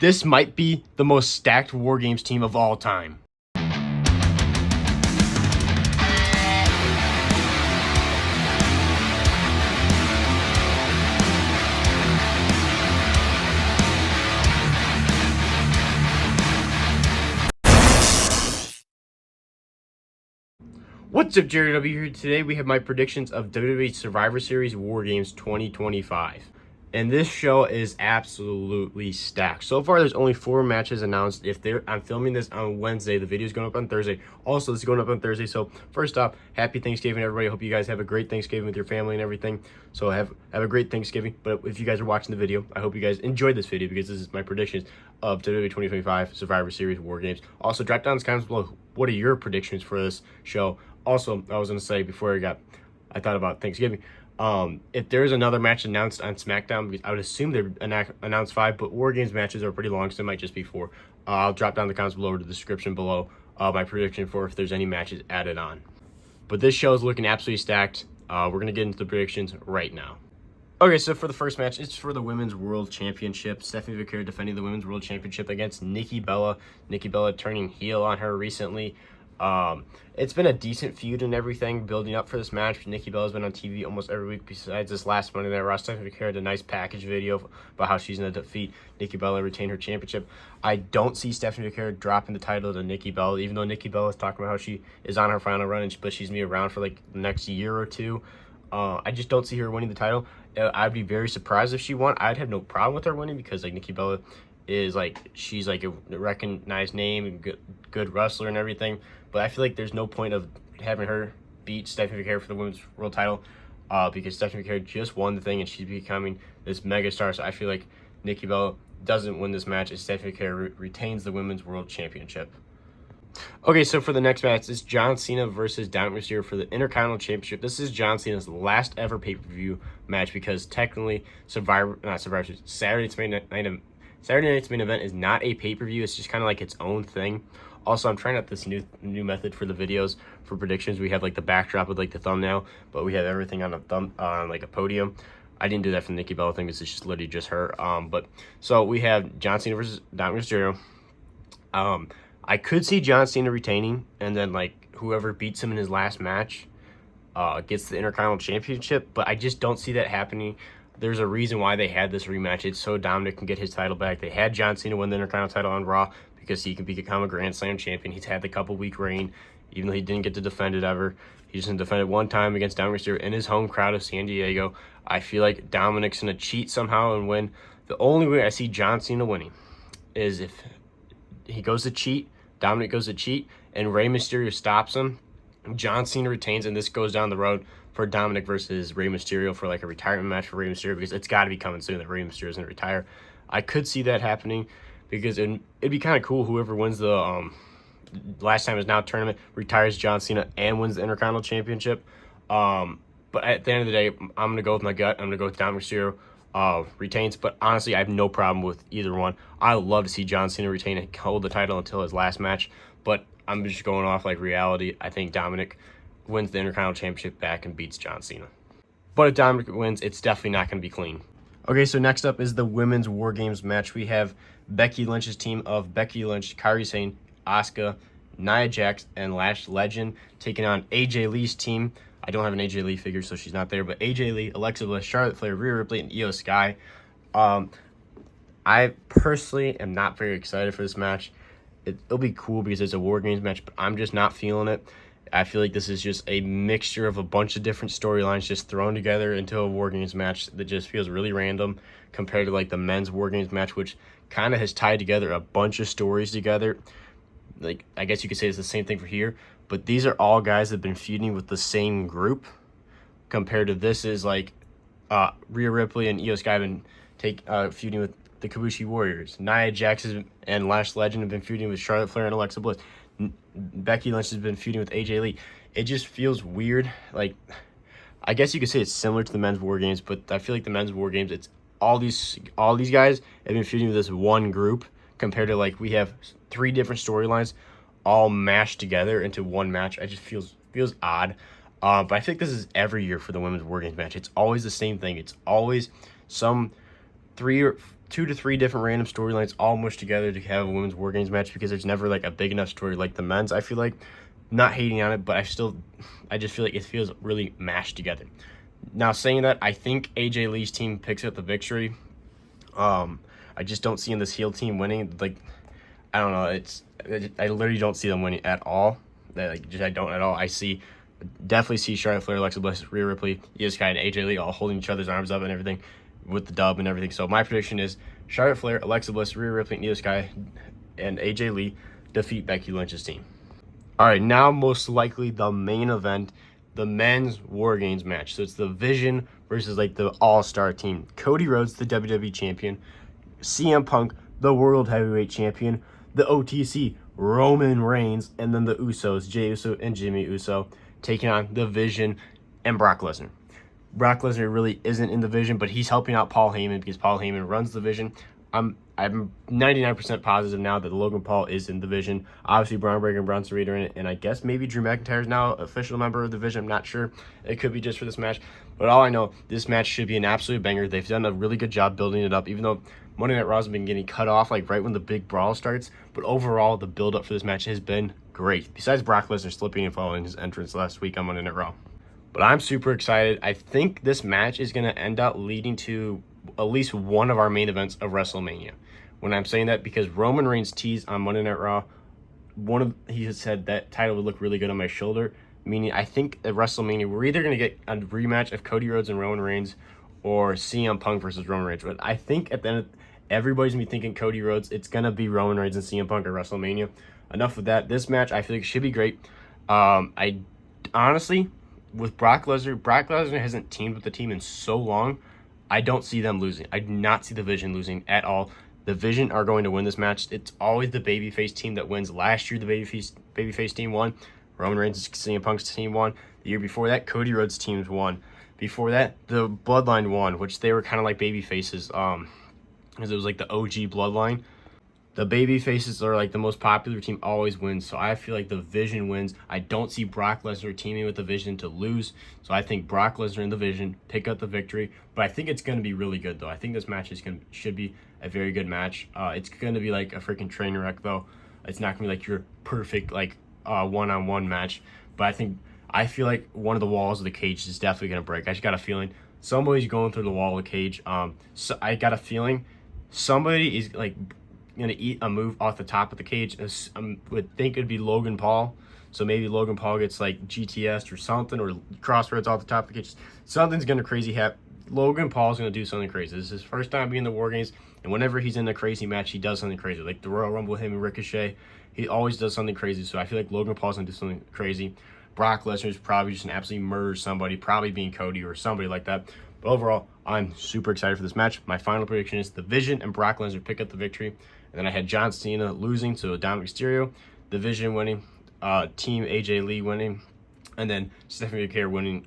This might be the most stacked Wargames team of all time. What's up, Jerry W here. Today we have my predictions of WWE Survivor Series Wargames 2025. And this show is absolutely stacked. So far, there's only 4 matches announced. I'm filming this on Wednesday. The video is going up on Thursday. Also, this is going up on Thursday. So first off, happy Thanksgiving, everybody. I hope you guys have a great Thanksgiving with your family and everything. So have a great Thanksgiving. But if you guys are watching the video, I hope you guys enjoyed this video because this is my predictions of WWE 2025 Survivor Series Wargames. Also, drop down in the comments below. What are your predictions for this show? Also, I was going to say before I thought about Thanksgiving. If there's another match announced on SmackDown, because I would assume they announced 5, but Wargames matches are pretty long, so it might just be 4. I'll drop down the comments below or the description below my prediction for if there's any matches added on. But this show is looking absolutely stacked. We're going to get into the predictions right now. Okay, so for the first match, it's for the Women's World Championship. Stephanie Vaquero defending the Women's World Championship against Nikki Bella. Nikki Bella turning heel on her recently. It's been a decent feud and everything building up for this match. Nikki Bella's been on TV almost every week besides this last Monday Night Raw. Stephanie Vaquero had a nice package video about how she's going to defeat Nikki Bella and retain her championship. I don't see Stephanie Vaquero dropping the title to Nikki Bella, even though Nikki Bella is talking about how she is on her final run, but she's going to be around for like the next year or two. I just don't see her winning the title. I'd be very surprised if she won. I'd have no problem with her winning because like Nikki Bella is like, she's like a recognized name and good wrestler and everything. But I feel like there's no point of having her beat Stephanie Vaquero for the women's world title because Stephanie Vaquero just won the thing and she's becoming this mega star. So I feel like Nikki Bella doesn't win this match and Stephanie Vaquero retains the women's world championship. Okay, so for the next match, it's John Cena versus Dominic Mysterio for the Intercontinental Championship. This is John Cena's last ever pay-per-view match because technically Saturday Night's main event is not a pay-per-view. It's just kind of like its own thing. Also, I'm trying out this new method for the videos for predictions. We have like the backdrop with like the thumbnail, but we have everything on like a podium. I didn't do that for the Nikki Bella thing. It's just literally just her. But so we have John Cena versus Dominic Mysterio. I could see John Cena retaining, and then like whoever beats him in his last match gets the Intercontinental Championship. But I just don't see that happening. There's a reason why they had this rematch. It's so Dominic can get his title back. They had John Cena win the Intercontinental title on Raw because he can become a Grand Slam champion. He's had the couple-week reign, even though he didn't get to defend it ever. He just defended one time against Dominic Mysterio in his home crowd of San Diego. I feel like Dominic's going to cheat somehow and win. The only way I see John Cena winning is if he goes to cheat, Dominic goes to cheat, and Rey Mysterio stops him. John Cena retains, and this goes down the road for Dominic versus Rey Mysterio for like a retirement match for Rey Mysterio because it's got to be coming soon that Rey Mysterio is going to retire. I could see that happening because it'd be kind of cool. Whoever wins the last time is now tournament retires John Cena and wins the Intercontinental Championship. But at the end of the day, I'm going to go with my gut. I'm going to go with Dominic Mysterio retains. But honestly, I have no problem with either one. I would love to see John Cena retain and hold the title until his last match. But I'm just going off like reality. I think Dominic wins the Intercontinental Championship back and beats John Cena. But if Dominic wins, it's definitely not going to be clean. Okay, so next up is the Women's Wargames match. We have Becky Lynch's team of Becky Lynch, Kairi Sane, Asuka, Nia Jax, and Lash Legend taking on AJ Lee's team. I don't have an AJ Lee figure, so she's not there. But AJ Lee, Alexa Bliss, Charlotte Flair, Rhea Ripley, and Io Sky. I personally am not very excited for this match. It'll be cool because it's a Wargames match, but I'm just not feeling it. I feel like this is just a mixture of a bunch of different storylines just thrown together into a Wargames match that just feels really random compared to like the men's Wargames match, which kind of has tied together a bunch of stories together. Like, I guess you could say it's the same thing for here, but these are all guys that have been feuding with the same group compared to this is like Rhea Ripley and Io Sky have been feuding with the Kabushi Warriors. Nia Jax and Lash Legend have been feuding with Charlotte Flair and Alexa Bliss. Becky Lynch has been feuding with AJ Lee. It just feels weird. Like, I guess you could say it's similar to the men's Wargames, but I feel like the men's Wargames, it's all these guys have been feuding with this one group compared to like we have 3 different storylines all mashed together into one match. It just feels odd. But I think this is every year for the women's Wargames match. It's always the same thing. It's always some 3 2 to 3 different random storylines all mushed together to have a women's War Games match, because there's never like a big enough story like the men's. I feel like, not hating on it, but I just feel like it feels really mashed together. Now, saying that, I think AJ Lee's team picks up the victory. I just don't see in this heel team winning. Like, I don't know. I literally don't see them winning at all. I don't at all. Definitely see Charlotte Flair, Alexa Bliss, Rhea Ripley, Io Sky, and AJ Lee all holding each other's arms up and everything with the dub and everything. So my prediction is Charlotte Flair, Alexa Bliss, Rhea Ripley, and Io Sky, and AJ Lee defeat Becky Lynch's team. All right, now most likely the main event, the men's War Games match. So it's the Vision versus like the All-Star team. Cody Rhodes, the WWE champion, CM Punk, the World Heavyweight champion, the OTC, Roman Reigns, and then the Usos, Jey Uso and Jimmy Uso, taking on the Vision and Brock Lesnar. Brock Lesnar really isn't in the Vision, but he's helping out Paul Heyman because Paul Heyman runs the Vision. I'm 99% positive now that Logan Paul is in the Vision. Obviously, Braun Breaker and Bronson Reed are in it, and I guess maybe Drew McIntyre is now an official member of the Vision. I'm not sure. It could be just for this match. But all I know, this match should be an absolute banger. They've done a really good job building it up, even though Monday Night Raw has been getting cut off like right when the big brawl starts. But overall, the build-up for this match has been great, besides Brock Lesnar slipping and falling his entrance last week on Monday Night Raw. But I'm super excited. I think this match is going to end up leading to at least one of our main events of WrestleMania. When I'm saying that, because Roman Reigns teased on Monday Night Raw, he has said that title would look really good on my shoulder, meaning I think at WrestleMania we're either going to get a rematch of Cody Rhodes and Roman Reigns or CM Punk versus Roman Reigns. But I think at the end, everybody's going to be thinking Cody Rhodes. It's going to be Roman Reigns and CM Punk at WrestleMania. Enough of that. This match I feel like should be great. I honestly, with Brock Lesnar hasn't teamed with the team in so long. I don't see them losing. I do not see the Vision losing at all. The Vision are going to win this match. It's always the babyface team that wins. Last year, the babyface team won. Roman Reigns and CM Punk's team won. The year before that, Cody Rhodes' teams won. Before that, the Bloodline won, which they were kind of like babyfaces, because it was like the OG Bloodline. The babyfaces are like the most popular team, always wins. So I feel like the Vision wins. I don't see Brock Lesnar teaming with the Vision to lose. So I think Brock Lesnar and the Vision pick up the victory. But I think it's going to be really good, though. I think this match should be a very good match. It's going to be like a freaking train wreck, though. It's not going to be like your perfect like one-on-one match. But I feel like one of the walls of the cage is definitely going to break. I just got a feeling somebody's going through the wall of the cage. So I got a feeling somebody is like gonna eat a move off the top of the cage. I would think it'd be Logan Paul. So maybe Logan Paul gets like GTS or something, or crossroads off the top of the cage. Something's gonna crazy happen. Logan Paul's gonna do something crazy. This is his first time being in the War Games, and whenever he's in a crazy match, he does something crazy. Like the Royal Rumble with him and Ricochet, he always does something crazy. So I feel like Logan Paul's gonna do something crazy. Brock Lesnar is probably just an absolutely murder somebody, probably being Cody or somebody like that. But overall, I'm super excited for this match. My final prediction is the Vision and Brock Lesnar pick up the victory. And then I had John Cena losing to Dominic Mysterio, the Vision winning, Team AJ Lee winning, and then Stephanie McMahon winning,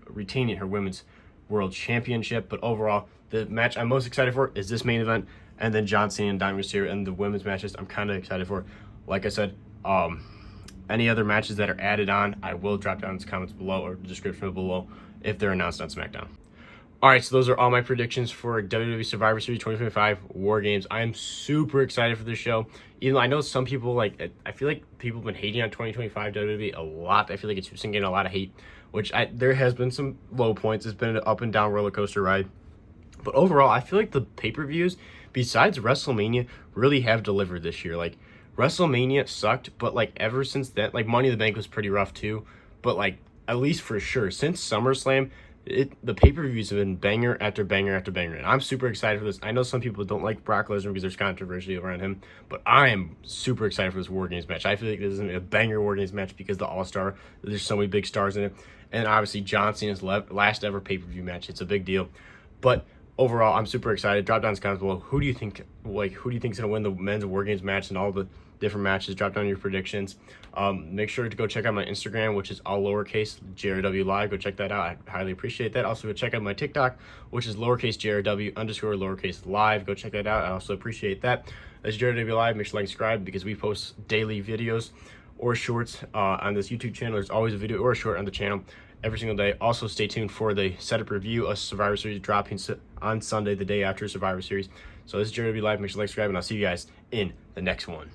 retaining her Women's World Championship. But overall, the match I'm most excited for is this main event, and then John Cena and Dominic Mysterio, and the women's matches I'm kind of excited for. Like I said, any other matches that are added on, I will drop down in the comments below or the description below if they're announced on SmackDown. All right, so those are all my predictions for WWE Survivor Series 2025 War Games. I am super excited for this show. Even though I know some people, I feel like people have been hating on 2025 WWE a lot. I feel like it's been getting a lot of hate, which there has been some low points. It's been an up and down roller coaster ride. But overall, I feel like the pay-per-views, besides WrestleMania, really have delivered this year. Like, WrestleMania sucked, but like ever since then, like Money in the Bank was pretty rough too. But like, at least for sure, since SummerSlam, the pay-per-views have been banger after banger after banger, and I'm super excited for this. I know some people don't like Brock Lesnar because there's controversy around him, but I am super excited for this War Games match. I feel like this is a banger War Games match because the All-Star, there's so many big stars in it, and obviously John Cena's last ever pay-per-view match. It's a big deal, but overall, I'm super excited. Drop down in the comments below. Who do you think is gonna win the men's War Games match and all the different matches? Drop down your predictions. Make sure to go check out my Instagram, which is all lowercase JRW Live. Go check that out. I highly appreciate that. Also, go check out my TikTok, which is lowercase JRW _ lowercase live. Go check that out. I also appreciate that. That's JRW Live. Make sure to like and subscribe because we post daily videos or shorts on this YouTube channel. There's always a video or a short on the channel every single day. Also, stay tuned for the setup review of Survivor Series dropping on Sunday, the day after Survivor Series. So this is Jeremy Life. Make sure to like, subscribe, and I'll see you guys in the next one.